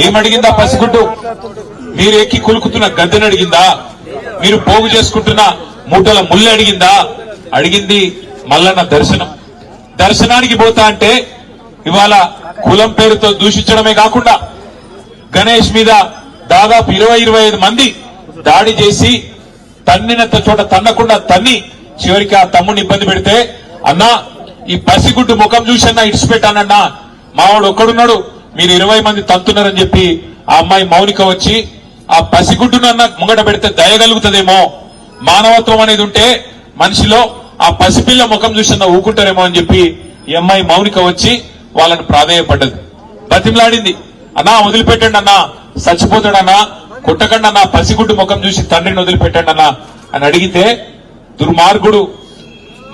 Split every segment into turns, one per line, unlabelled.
ఏమడిగిందా పసిగుడ్డు? మీరు ఎక్కి కులుకుతున్న గద్దెని అడిగిందా? మీరు పోగు చేసుకుంటున్న మూటల ముళ్ళు అడిగిందా? అడిగింది మల్లన్న దర్శనం. దర్శనానికి పోతా అంటే ఇవాళ కులం పేరుతో దూషించడమే కాకుండా గణేష్ మీద దాదాపు 20-25 మంది దాడి చేసి తన్నినంత చోట తన్నకుండా తన్ని చివరికి ఆ తమ్ముడిని ఇబ్బంది పెడితే, అన్నా ఈ పసిగుడ్డు ముఖం చూసన్నా ఇడిచిపెట్టానన్నా, మావాడు ఒక్కడున్నాడు, మీరు 20 మంది తంతున్నారని చెప్పి ఆ అమ్మాయి మౌనిక వచ్చి ఆ పసిగుడ్డునన్నా ముంగట పెడితే దయగలుగుతుందేమో, మానవత్వం అనేది ఉంటే మనిషిలో ఆ పసిపిల్ల ముఖం చూసన్నా ఊకుంటారేమో అని చెప్పి ఈ అమ్మాయి మౌనిక వచ్చి వాళ్ళని ప్రాధేయపడ్డది, బతిమలాడింది. అన్నా వదిలిపెట్టండి అన్నా, చచ్చిపోతాడన్నా, కొట్టకండి అన్నా, పసిగుడ్డు ముఖం చూసి తండ్రిని వదిలిపెట్టండి అన్నా అని అడిగితే, దుర్మార్గుడు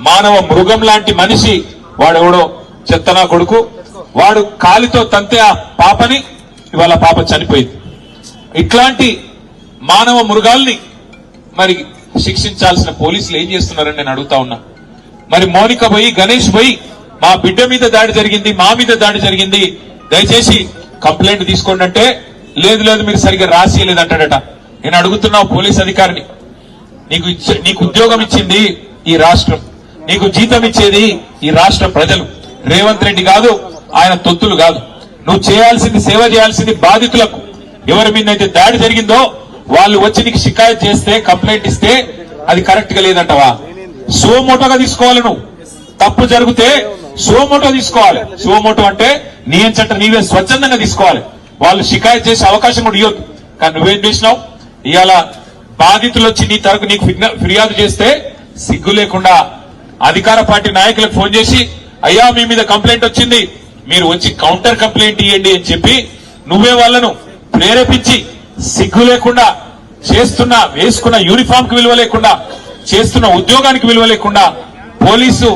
మానవ మృగం లాంటి మనిషి వాడెవడో చెత్తనా కొడుకు, వాడు కాలితో తంతే ఆ పాపని ఇవాళ పాప చనిపోయింది. ఇట్లాంటి మానవ మృగాల్ని మరి శిక్షించాల్సిన పోలీసులు ఏం చేస్తున్నారని నేను అడుగుతా ఉన్నా. మరి మౌనిక పోయి గణేష్ పోయి మా బిడ్డ మీద దాడి జరిగింది, మా మీద దాడి జరిగింది, దయచేసి కంప్లైంట్ తీసుకోండి అంటే, లేదు లేదు మీరు సరిగ్గా రాసియలేదంటాడట. నేను అడుగుతున్నా పోలీస్ అధికారిని, నీకు ఉద్యోగం ఇచ్చింది ఈ రాష్ట్రం, నీకు జీతం ఇచ్చేది ఈ రాష్ట్ర ప్రజలు, రేవంత్ రెడ్డి కాదు, ఆయన తొత్తులు కాదు. నువ్వు చేయాల్సింది, సేవ చేయాల్సింది బాధితులకు. ఎవరి మీదైతే దాడి జరిగిందో వాళ్ళు వచ్చి నీకు షికాయత్ చేస్తే, కంప్లైంట్ ఇస్తే అది కరెక్ట్ గా లేదంటవా? సోమోటోగా తీసుకోవాలి. నువ్వు తప్పు జరిగితే సోమోటో తీసుకోవాలి. సోమోటో అంటే నీ ఎంచట నీవే స్వచ్ఛందంగా తీసుకోవాలి. వాళ్ళు షికాయత్ చేసే అవకాశం కూడా ఇవ్వద్దు. కానీ నువ్వేం చేసినావు? ఇవాళ బాధితులు వచ్చి నీ తరపు నీకు ఫిర్యాదు చేస్తే సిగ్గు లేకుండా అధికార పార్టీ నాయకులకు ఫోన్ చేసి, అయ్యా మీ మీద కంప్లైంట్ వచ్చింది, మీరు వచ్చి కౌంటర్ కంప్లైంట్ ఇవ్వండి అని చెప్పి నువ్వే వాళ్ళను ప్రేరేపించి, సిగ్గు లేకుండా చేస్తున్న, వేసుకున్న యూనిఫామ్ కి విలువ లేకుండా, చేస్తున్న ఉద్యోగానికి విలువ లేకుండా, పోలీసు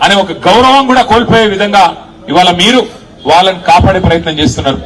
అనే ఒక గౌరవం కూడా కోల్పోయే విధంగా ఇవాళ మీరు వాళ్ళని కాపాడే ప్రయత్నం చేస్తున్నారు.